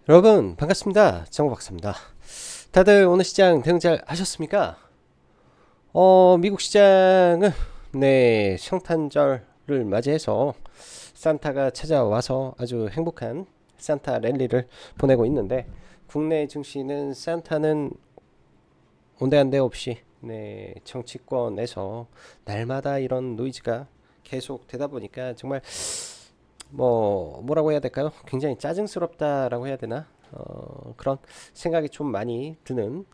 여러분 반갑습니다. 정우박사입니다. 다들 오늘 시장 대응 잘 하셨습니까? 미국 시장은 성탄절을 맞이해서 산타가 찾아와서 아주 행복한 산타 랠리를 보내고 있는데, 국내 증시는 산타는 온데간데 없이 정치권에서 날마다 이런 노이즈가 계속 되다 보니까 정말 뭐라고 해야 될까요? 굉장히 짜증스럽다라고 해야 되나? 그런 생각이 좀 많이 드는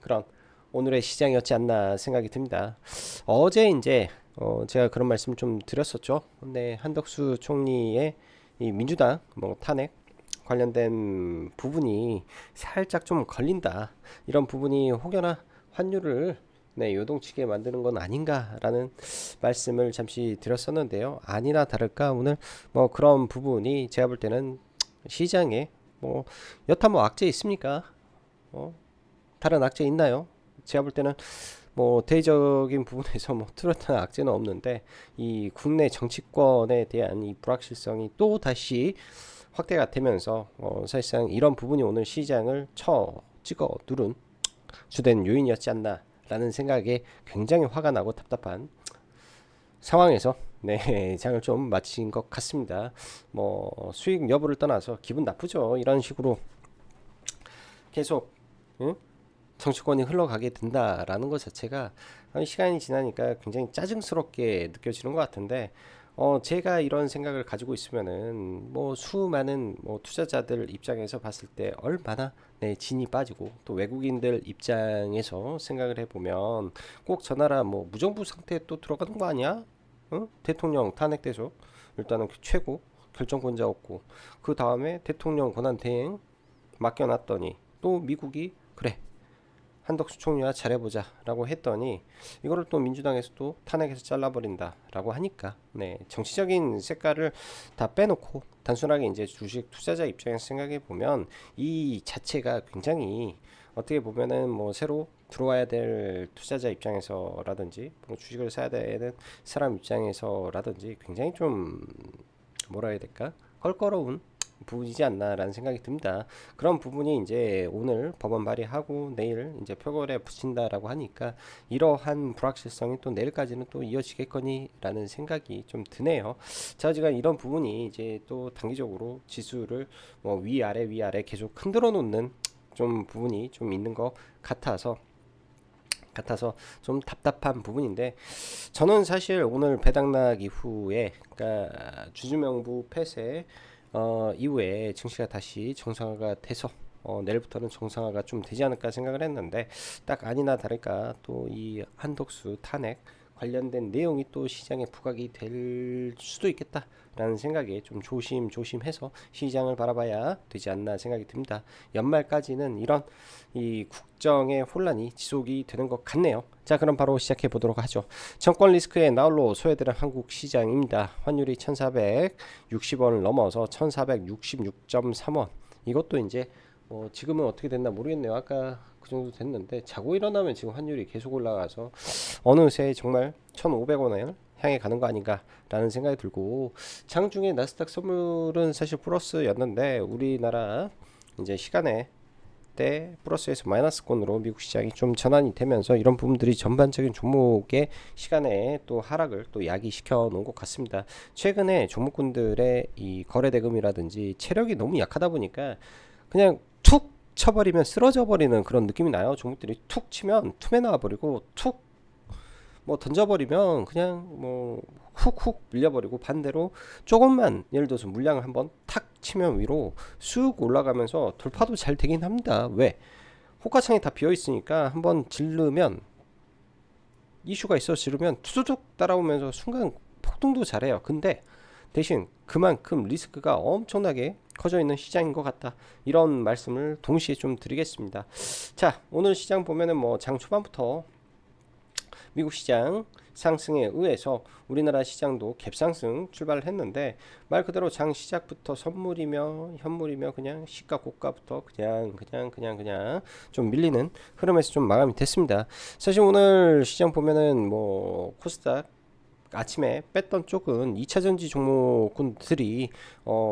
그런 오늘의 시장이었지 않나 생각이 듭니다. 어제 이제 제가 그런 말씀 좀 드렸었죠. 한덕수 총리의 이 민주당 탄핵 관련된 부분이 살짝 좀 걸린다. 이런 부분이 혹여나 환율을 요동치게 만드는 건 아닌가라는 말씀을 잠시 드렸었는데요. 아니나 다를까 오늘 그런 부분이 제가 볼 때는 시장에 여타 악재 있습니까? 다른 악재 있나요? 제가 볼 때는 대외적인 부분에서 뚜렷한 악재는 없는데, 이 국내 정치권에 대한 이 불확실성이 또 다시 확대가 되면서 사실상 이런 부분이 오늘 시장을 찍어 누른 주된 요인이었지 않나라는 생각에 굉장히 화가 나고 답답한 상황에서 장을 좀 마친 것 같습니다. 수익 여부를 떠나서 기분 나쁘죠. 이런 식으로 계속 응? 정치권이 흘러가게 된다라는 것 자체가 시간이 지나니까 굉장히 짜증스럽게 느껴지는 것 같은데, 제가 이런 생각을 가지고 있으면은 수많은 투자자들 입장에서 봤을 때 얼마나 진이 빠지고, 또 외국인들 입장에서 생각을 해보면 꼭 저 나라 무정부 상태에 또 들어가는 거 아니야? 응? 대통령 탄핵돼서 일단은 최고 결정권자였고, 그 다음에 대통령 권한 대행 맡겨놨더니 또 미국이 그래 한덕수 총리와 잘해보자 라고 했더니 이거를 또 민주당에서 또 탄핵해서 잘라버린다 라고 하니까, 정치적인 색깔을 다 빼놓고 단순하게 이제 주식 투자자 입장에서 생각해 보면 이 자체가 굉장히 어떻게 보면은 새로 들어와야 될 투자자 입장에서라든지 주식을 사야 되는 사람 입장에서라든지 굉장히 좀 뭐라 해야 될까, 껄끄러운 부분이지 않나라는 생각이 듭니다. 그런 부분이 이제 오늘 법원 발의하고 내일 이제 표결에 붙인다라고 하니까 이러한 불확실성이 또 내일까지는 또 이어지겠거니라는 생각이 좀 드네요. 자, 어지간 이런 부분이 이제 또 단기적으로 지수를 위아래 계속 흔들어 놓는 좀 부분이 좀 있는 것 같아서 좀 답답한 부분인데, 저는 사실 오늘 배당락 이후에, 그러니까 주주명부 폐쇄 이후에 증시가 다시 정상화가 돼서 내일부터는 정상화가 좀 되지 않을까 생각을 했는데, 딱 아니나 다를까 또 이 한덕수 탄핵 관련된 내용이 또 시장에 부각이 될 수도 있겠다라는 생각에 좀 조심해서 시장을 바라봐야 되지 않나 생각이 듭니다. 연말까지는 이런 이 국정의 혼란이 지속이 되는 것 같네요. 자, 그럼 바로 시작해 보도록 하죠. 정권 리스크에 나홀로 소외되는 한국 시장입니다. 환율이 1460원을 넘어서 1466.3원. 이것도 이제 지금은 어떻게 됐나 모르겠네요. 아까 그 정도 됐는데 자고 일어나면 지금 환율이 계속 올라가서 어느새 정말 1,500원을 향해 가는 거 아닌가라는 생각이 들고, 장중에 나스닥 선물은 사실 플러스였는데 우리나라 이제 시간에 때 플러스에서 마이너스권으로 미국 시장이 좀 전환이 되면서 이런 부분들이 전반적인 종목의 시간에 또 하락을 또 야기시켜 놓은 것 같습니다. 최근에 종목군들의 이 거래 대금이라든지 체력이 너무 약하다 보니까 그냥 툭 쳐버리면 쓰러져 버리는 그런 느낌이 나요. 종목들이 툭 치면 tum에 나와버리고, 툭 던져버리면 그냥 훅훅 밀려버리고, 반대로 조금만 예를 들어서 물량을 한번 탁 치면 위로 쑥 올라가면서 돌파도 잘 되긴 합니다. 왜? 호가창이 다 비어 있으니까 한번 질르면, 이슈가 있어 지르면 투두둑 따라오면서 순간 폭등도 잘해요. 근데 대신 그만큼 리스크가 엄청나게 커져 있는 시장인 것 같다, 이런 말씀을 동시에 좀 드리겠습니다. 자, 오늘 시장 보면은 장 초반부터 미국 시장 상승에 의해서 우리나라 시장도 갭상승 출발을 했는데, 말 그대로 장 시작부터 선물이며 현물이며 그냥 시가 고가부터 그냥 좀 밀리는 흐름에서 좀 마감이 됐습니다. 사실 오늘 시장 보면은 코스닥 아침에 뺐던 쪽은 2차전지 종목군들이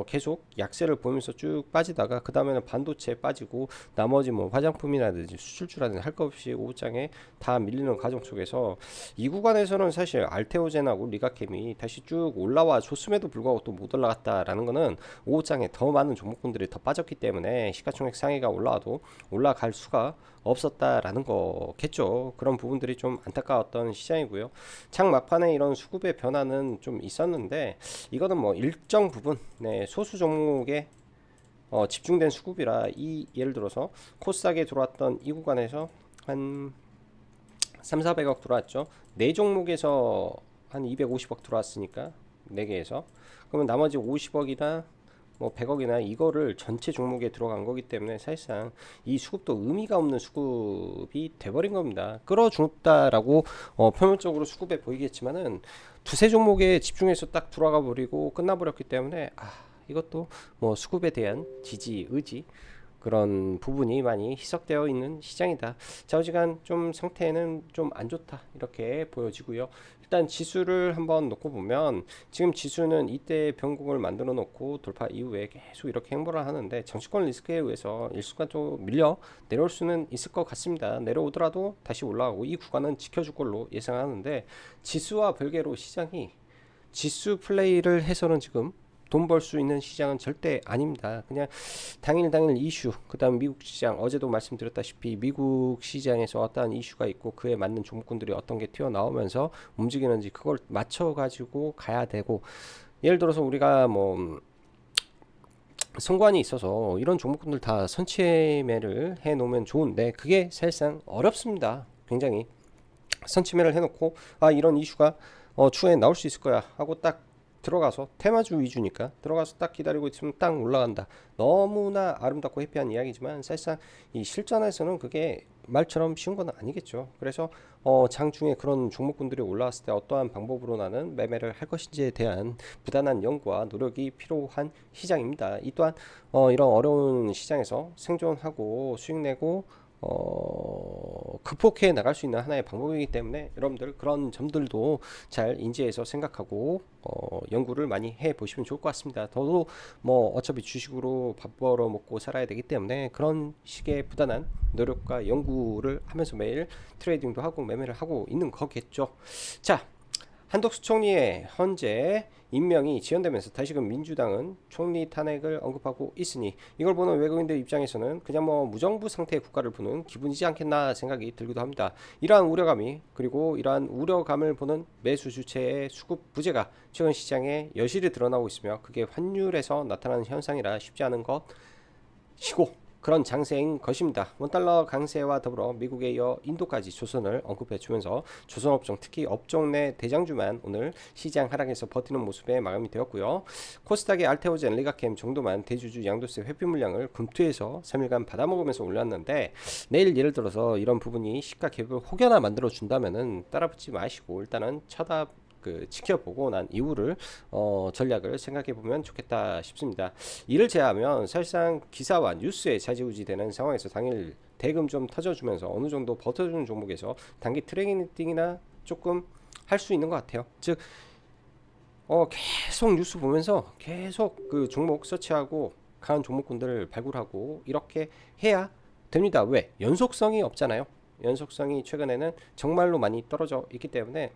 계속 약세를 보면서 쭉 빠지다가 그 다음에는 반도체 빠지고 나머지 뭐 화장품이라든지 수출주라든지 할 것 없이 오후장에 다 밀리는 과정 속에서 이 구간에서는 사실 알테오젠하고 리가켐이 다시 쭉 올라와 줬음에도 불구하고 또 못 올라갔다라는 거는 오후장에 더 많은 종목군들이 더 빠졌기 때문에 시가총액 상위가 올라와도 올라갈 수가 없었다라는 거겠죠. 그런 부분들이 좀 안타까웠던 시장이고요. 장 막판에 이런 수급의 변화는 좀 있었는데 이거는 뭐 일정 부분 소수 종목에 집중된 수급이라 이 예를 들어서 코스닥에 들어왔던 이 구간에서 한 3, 400억 들어왔죠. 네 종목에서 한 250억 들어왔으니까 4개에서 그러면 나머지 50억이나 뭐 100억이나 이거를 전체 종목에 들어간 거기 때문에 사실상 이 수급도 의미가 없는 수급이 돼버린 겁니다. 끌어주었다라고 표면적으로 수급에 보이겠지만은 두세 종목에 집중해서 딱 들어가 버리고 끝나버렸기 때문에 이것도 뭐 수급에 대한 지지 의지 그런 부분이 많이 희석되어 있는 시장이다. 좌우지간 좀 상태는 좀 안 좋다 이렇게 보여지고요. 일단 지수를 한번 놓고 보면 지금 지수는 이때 변곡을 만들어 놓고 돌파 이후에 계속 이렇게 행보를 하는데 정치권 리스크에 의해서 일순간 좀 밀려 내려올 수는 있을 것 같습니다. 내려오더라도 다시 올라가고 이 구간은 지켜줄 걸로 예상하는데 지수와 별개로 시장이 지수 플레이를 해서는 지금 돈 벌 수 있는 시장은 절대 아닙니다. 그냥 당일 이슈, 그 다음 미국 시장, 어제도 말씀드렸다시피 미국 시장에서 어떠한 이슈가 있고 그에 맞는 종목군들이 어떤 게 튀어나오면서 움직이는지 그걸 맞춰가지고 가야 되고, 예를 들어서 우리가 뭐 선관이 있어서 이런 종목군들 다 선취매를 해 놓으면 좋은데 그게 사실상 어렵습니다. 굉장히 선취매를 해놓고 이런 이슈가 추후에 나올 수 있을 거야 하고 딱 들어가서 테마주 위주니까 들어가서 딱 기다리고 있으면 딱 올라간다. 너무나 아름답고 해피한 이야기지만 사실상 이 실전에서는 그게 말처럼 쉬운 건 아니겠죠. 그래서 장중에 그런 종목군들이 올라왔을 때 어떠한 방법으로 나는 매매를 할 것인지에 대한 부단한 연구와 노력이 필요한 시장입니다. 이 또한 이런 어려운 시장에서 생존하고 수익 내고 극복해 나갈 수 있는 하나의 방법이기 때문에 여러분들 그런 점들도 잘 인지해서 생각하고 연구를 많이 해 보시면 좋을 것 같습니다. 저도 뭐 어차피 주식으로 밥 벌어 먹고 살아야 되기 때문에 그런 식의 부단한 노력과 연구를 하면서 매일 트레이딩도 하고 매매를 하고 있는 거겠죠. 자, 한덕수 총리의 현재 임명이 지연되면서 다시금 민주당은 총리 탄핵을 언급하고 있으니 이걸 보는 외국인들 입장에서는 그냥 뭐 무정부 상태의 국가를 보는 기분이지 않겠나 생각이 들기도 합니다. 이러한 우려감이 그리고 이러한 우려감을 보는 매수 주체의 수급 부재가 최근 시장에 여실히 드러나고 있으며 그게 환율에서 나타나는 현상이라 쉽지 않은 것이고 그런 장세인 것입니다. 원달러 강세와 더불어 미국에 이어 인도까지 조선을 언급해주면서 조선업종 특히 업종 내 대장주만 오늘 시장 하락에서 버티는 모습에 마감이 되었고요. 코스닥의 알테오젠, 리가켐 정도만 대주주 양도세 회피 물량을 금투해서 3일간 받아먹으면서 올랐는데 내일 예를 들어서 이런 부분이 시가 갭을 혹여나 만들어 준다면은 따라붙지 마시고 일단은 지켜보고 난 이후를 전략을 생각해 보면 좋겠다 싶습니다. 이를 제하면 사실상 기사와 뉴스에 좌지우지되는 상황에서 당일 대금 좀 터져주면서 어느 정도 버텨주는 종목에서 단기 트레이딩이나 조금 할 수 있는 것 같아요. 즉 계속 뉴스 보면서 계속 그 종목 서치하고 강한 종목군들을 발굴하고 이렇게 해야 됩니다. 왜? 연속성이 없잖아요. 연속성이 최근에는 정말로 많이 떨어져 있기 때문에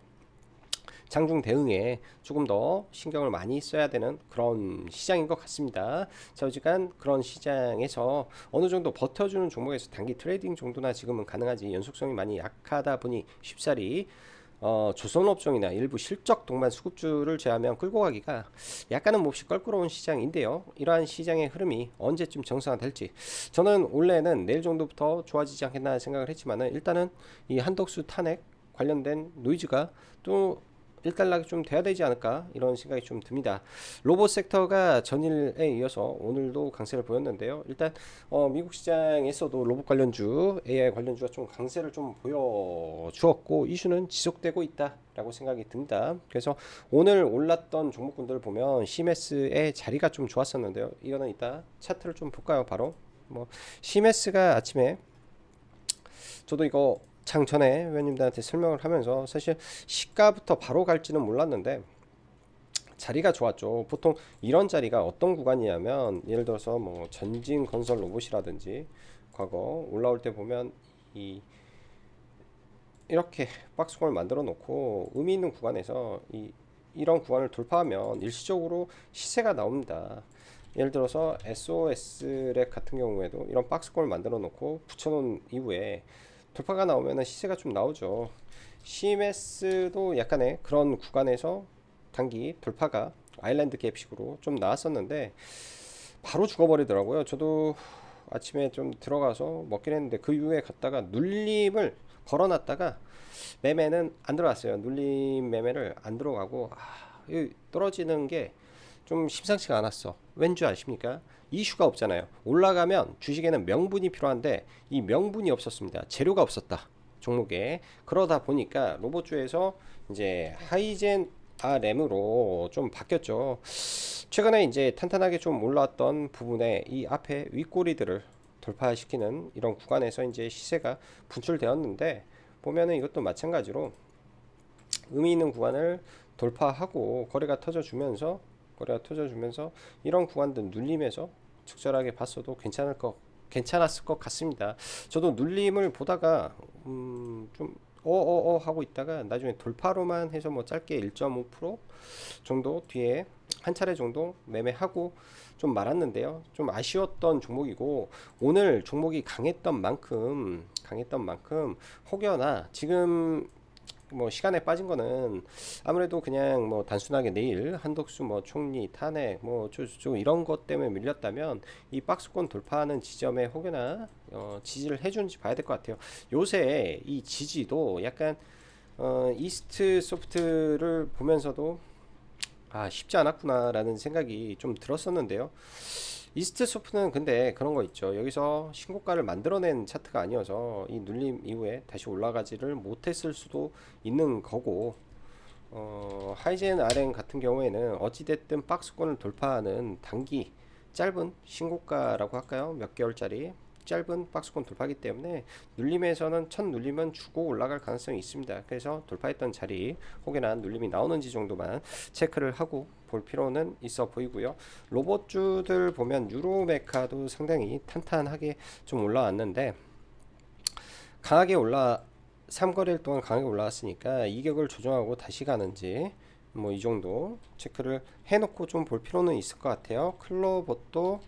장중 대응에 조금 더 신경을 많이 써야 되는 그런 시장인 것 같습니다. 좌우지간 그런 시장에서 어느 정도 버텨주는 종목에서 단기 트레이딩 정도나 지금은 가능하지 연속성이 많이 약하다 보니 쉽사리 조선업종이나 일부 실적 동반 수급주를 제하면 끌고 가기가 약간은 몹시 껄끄러운 시장인데요. 이러한 시장의 흐름이 언제쯤 정상화될지 저는 원래는 내일 정도부터 좋아지지 않겠나 생각을 했지만은 일단은 이 한덕수 탄핵 관련된 노이즈가 또 일단락이 좀 돼야 되지 않을까 이런 생각이 좀 듭니다. 로봇 섹터가 전일에 이어서 오늘도 강세를 보였는데요. 일단 미국 시장에서도 로봇 관련주, AI 관련주가 좀 강세를 좀 보여주었고 이슈는 지속되고 있다라고 생각이 듭니다. 그래서 오늘 올랐던 종목군들 보면 시메스의 자리가 좀 좋았었는데요. 이거는 이따 차트를 좀 볼까요? 바로 시메스가 아침에 저도 이거 창 전에 회원님들한테 설명을 하면서 사실 시가부터 바로 갈지는 몰랐는데 자리가 좋았죠. 보통 이런 자리가 어떤 구간이냐면 예를 들어서 뭐 전진 건설 로봇이라든지 과거 올라올 때 보면 이 이렇게 박스권을 만들어 놓고 의미 있는 구간에서 이런 구간을 돌파하면 일시적으로 시세가 나옵니다. 예를 들어서 SOS렉 같은 경우에도 이런 박스권을 만들어 놓고 붙여놓은 이후에 돌파가 나오면 시세가 좀 나오죠. CMS도 약간의 그런 구간에서 단기 돌파가 아일랜드 갭식으로 좀 나왔었는데 바로 죽어버리더라고요. 저도 아침에 좀 들어가서 먹긴 했는데 그 이후에 갔다가 눌림을 걸어놨다가 매매는 안 들어갔어요. 눌림 매매를 안 들어가고 떨어지는 게 좀 심상치가 않았어. 왠 줄 아십니까? 이슈가 없잖아요. 올라가면 주식에는 명분이 필요한데 이 명분이 없었습니다. 재료가 없었다. 종목에. 그러다 보니까 로봇주에서 이제 하이젠 RM으로 좀 바뀌었죠. 최근에 이제 탄탄하게 좀 올라왔던 부분에 이 앞에 윗꼬리들을 돌파시키는 이런 구간에서 이제 시세가 분출되었는데 보면은 이것도 마찬가지로 의미 있는 구간을 돌파하고 거래가 터져주면서 이런 구간들 눌림에서 적절하게 봤어도 괜찮았을 것 같습니다. 저도 눌림을 보다가 좀 하고 있다가 나중에 돌파로만 해서 뭐 짧게 1.5% 정도 뒤에 한 차례 정도 매매하고 좀 말았는데요. 좀 아쉬웠던 종목이고 오늘 종목이 강했던 만큼 혹여나 지금 뭐 시간에 빠진 거는 아무래도 그냥 뭐 단순하게 내일 한덕수 뭐 총리 탄핵 뭐 어쩌고저쩌고 이런 것 때문에 밀렸다면 이 박스권 돌파하는 지점에 혹여나 지지를 해주는지 봐야 될 것 같아요. 요새 이 지지도 약간 이스트 소프트를 보면서도 쉽지 않았구나라는 생각이 좀 들었었는데요. 이스트 소프트는 근데 그런 거 있죠. 여기서 신고가를 만들어낸 차트가 아니어서 이 눌림 이후에 다시 올라가지를 못했을 수도 있는 거고 하이젠 RM 같은 경우에는 어찌됐든 박스권을 돌파하는 단기 짧은 신고가라고 할까요? 몇 개월짜리 짧은 박스권 돌파하기 때문에 눌림에서는 첫 눌림은 주고 올라갈 가능성이 있습니다. 그래서 돌파했던 자리 혹여나 눌림이 나오는지 정도만 체크를 하고 볼 필요는 있어 보이고요. 로봇주들 보면 유로메카도 상당히 탄탄하게 좀 올라왔는데 강하게 3거래일 동안 강하게 올라왔으니까 이격을 조정하고 다시 가는지 뭐 이 정도 체크를 해놓고 좀 볼 필요는 있을 것 같아요. 클로봇도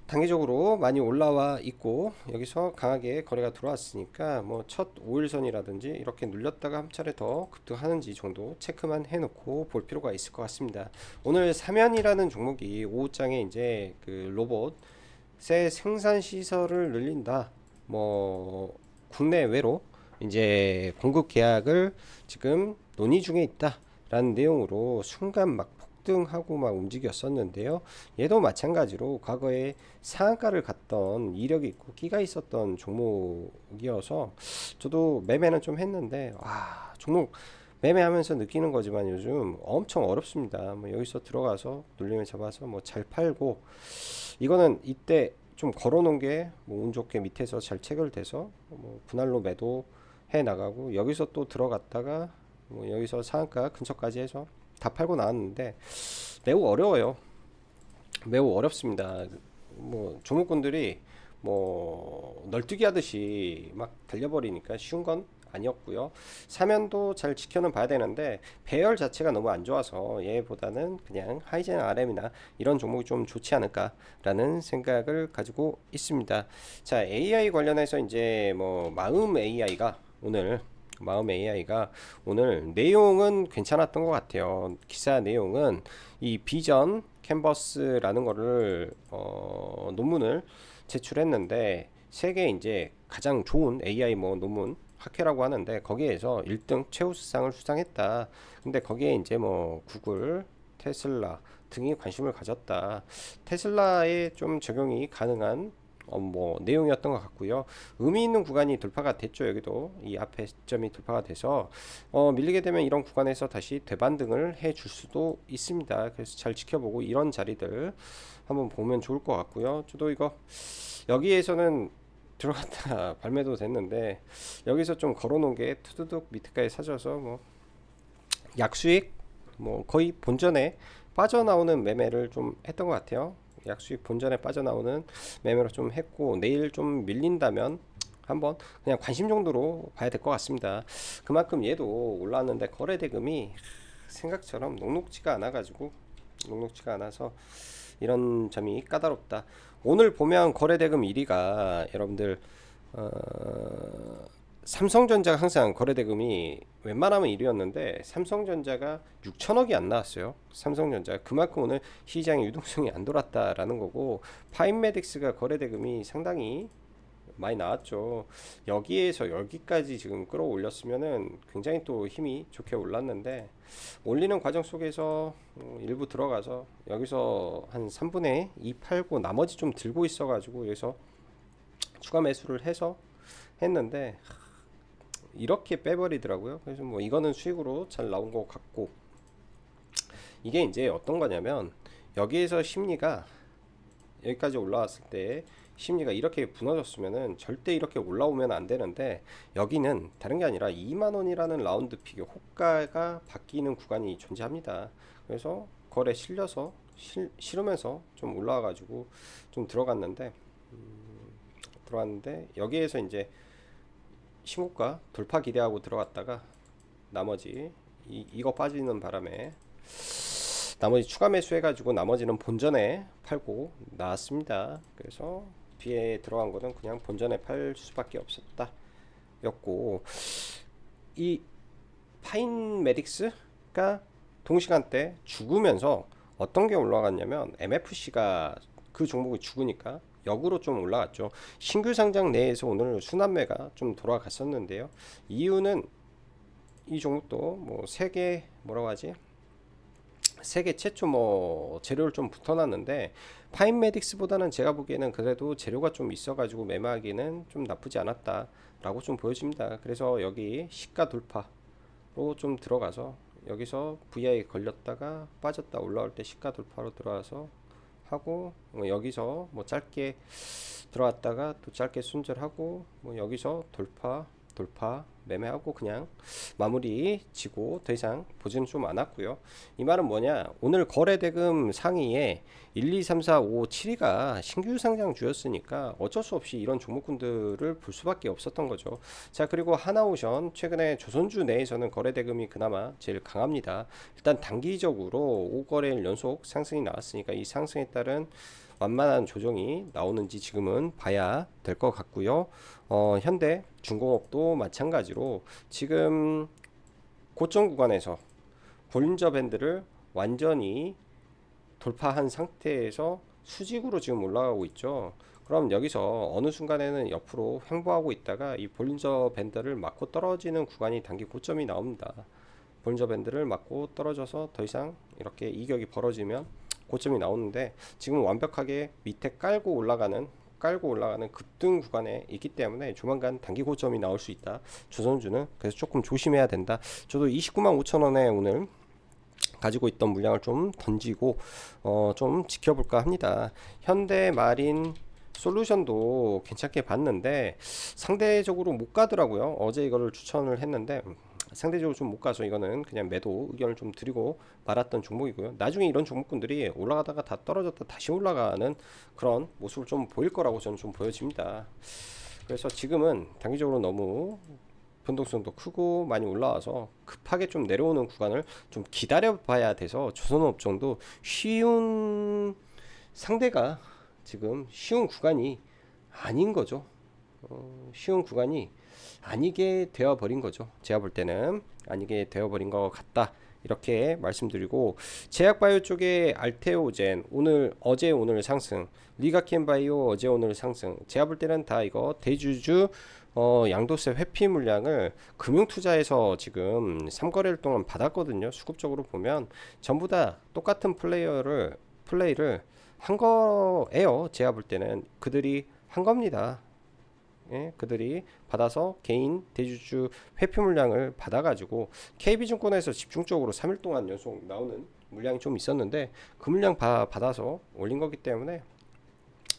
단기적으로 많이 올라와 있고 여기서 강하게 거래가 들어왔으니까 뭐 첫 5일선이라든지 이렇게 눌렸다가 한 차례 더 급등하는지 정도 체크만 해놓고 볼 필요가 있을 것 같습니다. 오늘 사면이라는 종목이 오후장에 이제 그 로봇의 생산 시설을 늘린다. 뭐 국내외로 이제 공급 계약을 지금 논의 중에 있다라는 내용으로 순간 막 등하고 막 움직였었는데요. 얘도 마찬가지로 과거에 상한가를 갔던 이력이 있고 끼가 있었던 종목이어서 저도 매매는 좀 했는데 종목 매매하면서 느끼는 거지만 요즘 엄청 어렵습니다. 뭐 여기서 들어가서 눌림을 잡아서 뭐 잘 팔고 이거는 이때 좀 걸어놓은 게 뭐 운 좋게 밑에서 잘 체결돼서 뭐 분할로 매도해 나가고 여기서 또 들어갔다가 뭐 여기서 상한가 근처까지 해서 다 팔고 나왔는데 매우 어려워요. 매우 어렵습니다. 뭐 종목군들이 뭐 널뛰기 하듯이 막 달려버리니까 쉬운 건 아니었고요. 사면도 잘 지켜는 봐야 되는데 배열 자체가 너무 안 좋아서 얘보다는 그냥 하이젠 RM이나 이런 종목이 좀 좋지 않을까라는 생각을 가지고 있습니다. 자, AI 관련해서 이제 뭐 마음 AI가 오늘 내용은 괜찮았던 것 같아요. 기사 내용은 이 비전 캔버스라는 거를 논문을 제출했는데 세계 이제 가장 좋은 AI 뭐 논문 학회라고 하는데 거기에서 1등 최우수상을 수상했다. 근데 거기에 이제 뭐 구글, 테슬라 등이 관심을 가졌다. 테슬라에 좀 적용이 가능한 뭐 내용이었던 것 같고요. 의미 있는 구간이 돌파가 됐죠. 여기도 이 앞에 점이 돌파가 돼서 밀리게 되면 이런 구간에서 다시 되반등을 해줄 수도 있습니다. 그래서 잘 지켜보고 이런 자리들 한번 보면 좋을 것 같고요. 저도 이거 여기에서는 들어갔다 발매도 됐는데 여기서 좀 걸어놓은 게 투두둑 밑에까지 사져서 뭐 약수익 뭐 거의 본전에 빠져나오는 매매를 좀 했던 것 같아요. 약수익 본전에 빠져나오는 매매로 좀 했고 내일 좀 밀린다면 한번 그냥 관심 정도로 봐야 될 것 같습니다. 그만큼 얘도 올라왔는데 거래 대금이 생각처럼 녹록지가 않아 가지고 녹록지가 않아서 이런 점이 까다롭다. 오늘 보면 거래대금 1위가 여러분들 어, 삼성전자가 항상 거래대금이 웬만하면 1위였는데 삼성전자가 6천억이 안 나왔어요. 삼성전자 그만큼 오늘 시장의 유동성이 안 돌았다라는 거고 파인메딕스가 거래대금이 상당히 많이 나왔죠. 여기에서 여기까지 지금 끌어올렸으면은 굉장히 또 힘이 좋게 올랐는데 올리는 과정 속에서 일부 들어가서 여기서 한 3분의 2 팔고 나머지 좀 들고 있어가지고 여기서 추가 매수를 해서 했는데 이렇게 빼버리더라고요. 그래서 뭐 이거는 수익으로 잘 나온 것 같고 이게 이제 어떤 거냐면 여기에서 심리가 여기까지 올라왔을 때 심리가 이렇게 무너졌으면은 절대 이렇게 올라오면 안 되는데 여기는 다른 게 아니라 2만원이라는 라운드 픽의 호가가 바뀌는 구간이 존재합니다. 그래서 거래 실려서 실으면서 좀 올라와 가지고 좀 들어갔는데 여기에서 이제 신고가 돌파 기대하고 들어갔다가 나머지 이거 빠지는 바람에 나머지 추가 매수 해가지고 나머지는 본전에 팔고 나왔습니다. 그래서 뒤에 들어간 거는 그냥 본전에 팔 수밖에 없었다 였고 이 파인메딕스가 동시간대 죽으면서 어떤 게 올라갔냐면 MFC가 그 종목이 죽으니까 역으로 좀 올라갔죠. 신규 상장 내에서 오늘 순환매가 좀 돌아갔었는데요. 이유는 이 종목도 뭐 세계 뭐라고 하지? 세계 최초 뭐 재료를 좀 붙어놨는데 파인메딕스보다는 제가 보기에는 그래도 재료가 좀 있어가지고 매매하기는 좀 나쁘지 않았다라고 좀 보여집니다. 그래서 여기 시가 돌파로 좀 들어가서 여기서 VI 걸렸다가 빠졌다 올라올 때 시가 돌파로 들어와서 하고 여기서 뭐 짧게 들어왔다가 또 짧게 순절하고 뭐 여기서 돌파 매매하고 그냥 마무리 지고 더 이상 보지는 좀 않았고요. 이 말은 뭐냐? 오늘 거래대금 상위에 1, 2, 3, 4, 5, 7위가 신규 상장주였으니까 어쩔 수 없이 이런 종목군들을 볼 수밖에 없었던 거죠. 자, 그리고 하나오션 최근에 조선주 내에서는 거래대금이 그나마 제일 강합니다. 일단 단기적으로 5거래일 연속 상승이 나왔으니까 이 상승에 따른 완만한 조정이 나오는지 지금은 봐야 될 것 같고요. 현대 중공업도 마찬가지로 지금 고점 구간에서 볼린저 밴드를 완전히 돌파한 상태에서 수직으로 지금 올라가고 있죠. 그럼 여기서 어느 순간에는 옆으로 횡보하고 있다가 이 볼린저 밴드를 맞고 떨어지는 구간이 단기 고점이 나옵니다. 볼린저 밴드를 맞고 떨어져서 더 이상 이렇게 이격이 벌어지면 고점이 나오는데 지금 완벽하게 밑에 깔고 올라가는 급등 구간에 있기 때문에 조만간 단기 고점이 나올 수 있다. 조선주는 그래서 조금 조심해야 된다. 저도 29만 5천 원에 오늘 가지고 있던 물량을 좀 던지고 좀 지켜볼까 합니다. 현대 마린 솔루션도 괜찮게 봤는데 상대적으로 못 가더라고요. 어제 이거를 추천을 했는데 상대적으로 좀 못 가서 이거는 그냥 매도 의견을 좀 드리고 말았던 종목이고요. 나중에 이런 종목군들이 올라가다가 다 떨어졌다 다시 올라가는 그런 모습을 좀 보일 거라고 저는 좀 보여집니다. 그래서 지금은 단기적으로 너무 변동성도 크고 많이 올라와서 급하게 좀 내려오는 구간을 좀 기다려 봐야 돼서 조선업종도 쉬운 상대가 지금 쉬운 구간이 아닌 거죠. 쉬운 구간이 아니게 되어버린 거죠. 제가 볼 때는 아니게 되어버린 것 같다. 이렇게 말씀드리고 제약바이오 쪽에 알테오젠 어제 오늘 상승, 리가켄바이오 어제 오늘 상승. 제가 볼 때는 다 이거 대주주 양도세 회피 물량을 금융투자에서 지금 3거래일 동안 받았거든요. 수급적으로 보면 전부 다 똑같은 플레이를 한 거예요. 제가 볼 때는 그들이 한 겁니다. 예, 그들이 받아서 개인 대주주 회피 물량을 받아가지고 KB증권에서 집중적으로 3일 동안 연속 나오는 물량이 좀 있었는데 그 물량 받아서 올린 거기 때문에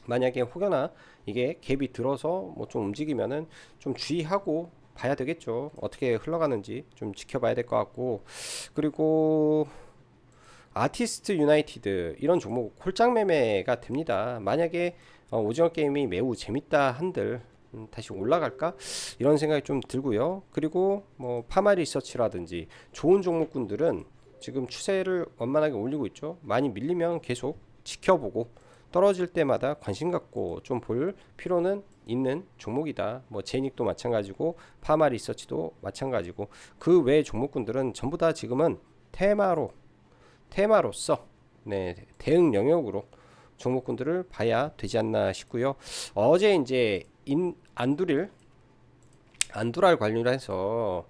만약에 혹여나 이게 갭이 들어서 뭐 좀 움직이면은 좀 주의하고 봐야 되겠죠. 어떻게 흘러가는지 좀 지켜봐야 될 것 같고, 그리고 아티스트 유나이티드 이런 종목 홀짝 매매가 됩니다. 만약에 오징어 게임이 매우 재밌다 한들 다시 올라갈까 이런 생각이 좀 들고요. 그리고 뭐 파마 리서치라든지 좋은 종목군들은 지금 추세를 완만하게 올리고 있죠. 많이 밀리면 계속 지켜보고 떨어질 때마다 관심 갖고 좀 볼 필요는 있는 종목이다. 뭐 제닉도 마찬가지고 파마 리서치도 마찬가지고 그 외 종목군들은 전부 다 지금은 테마로서 네, 대응 영역으로 종목군들을 봐야 되지 않나 싶고요. 어제 이제 안두랄 관련해서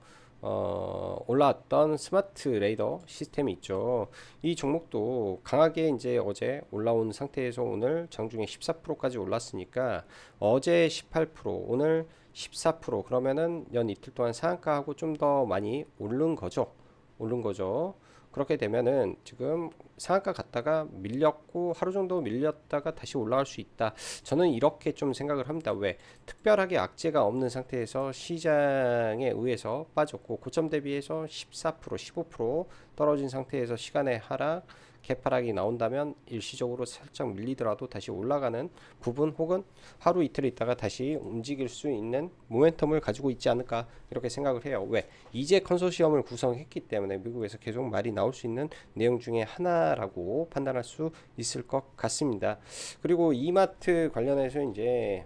올라왔던 스마트 레이더 시스템이 있죠. 이 종목도 강하게 이제 어제 올라온 상태에서 오늘 장중에 14%까지 올랐으니까 어제 18% 오늘 14% 그러면은 연 이틀 동안 상한가하고 좀 더 많이 오른 거죠. 그렇게 되면은 지금 상한가 갔다가 밀렸고 하루 정도 밀렸다가 다시 올라갈 수 있다. 저는 이렇게 좀 생각을 합니다. 왜? 특별하게 악재가 없는 상태에서 시장에 의해서 빠졌고 고점 대비해서 14%, 15% 떨어진 상태에서 시간의 하락, 개파락이 나온다면 일시적으로 살짝 밀리더라도 다시 올라가는 부분 혹은 하루 이틀 있다가 다시 움직일 수 있는 모멘텀을 가지고 있지 않을까 이렇게 생각을 해요. 왜? 이제 컨소시엄을 구성했기 때문에 미국에서 계속 말이 나올 수 있는 내용 중에 하나라고 판단할 수 있을 것 같습니다. 그리고 이마트 관련해서 이제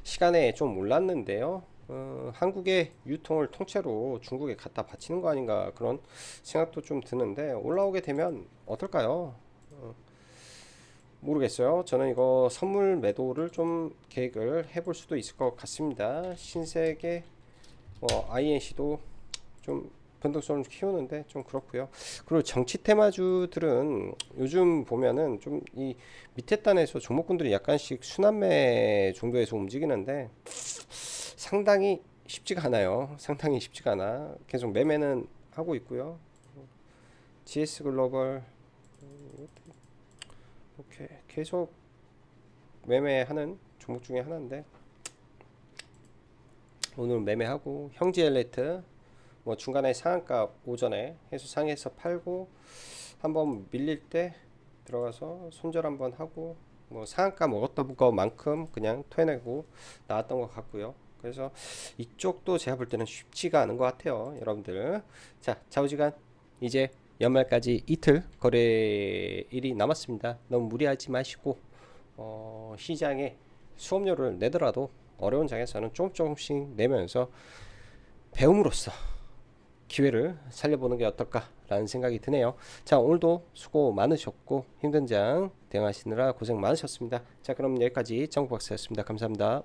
시간에 좀 올랐는데요. 한국의 유통을 통째로 중국에 갖다 바치는 거 아닌가 그런 생각도 좀 드는데 올라오게 되면 어떨까요? 모르겠어요. 저는 이거 선물 매도를 좀 계획을 해볼 수도 있을 것 같습니다. 신세계 INC도 좀 변동성을 키우는데 좀 그렇고요. 그리고 정치 테마주들은 요즘 보면은 좀 이 밑에 단에서 종목군들이 약간씩 순환매 정도에서 움직이는데 상당히 쉽지가 않아요. 상당히 쉽지가 않아. 계속 매매는 하고 있고요. GS 글로벌 이렇게 계속 매매하는 종목 중에 하나인데 오늘 매매하고 형제 엘리트 뭐 중간에 상한가 오전에 해서 상해서 팔고 한번 밀릴 때 들어가서 손절 한번 하고 뭐 상한가 먹었던 것만큼 그냥 토해내고 나왔던 것 같고요. 그래서 이쪽도 제가 볼 때는 쉽지가 않은 것 같아요, 여러분들. 자, 좌우지간 이제 연말까지 이틀 거래일이 남았습니다. 너무 무리하지 마시고 시장에 수업료를 내더라도 어려운 장에서는 조금씩 내면서 배움으로써 기회를 살려보는 게 어떨까라는 생각이 드네요. 자, 오늘도 수고 많으셨고 힘든 장 대응하시느라 고생 많으셨습니다. 자, 그럼 여기까지 정박사였습니다. 감사합니다.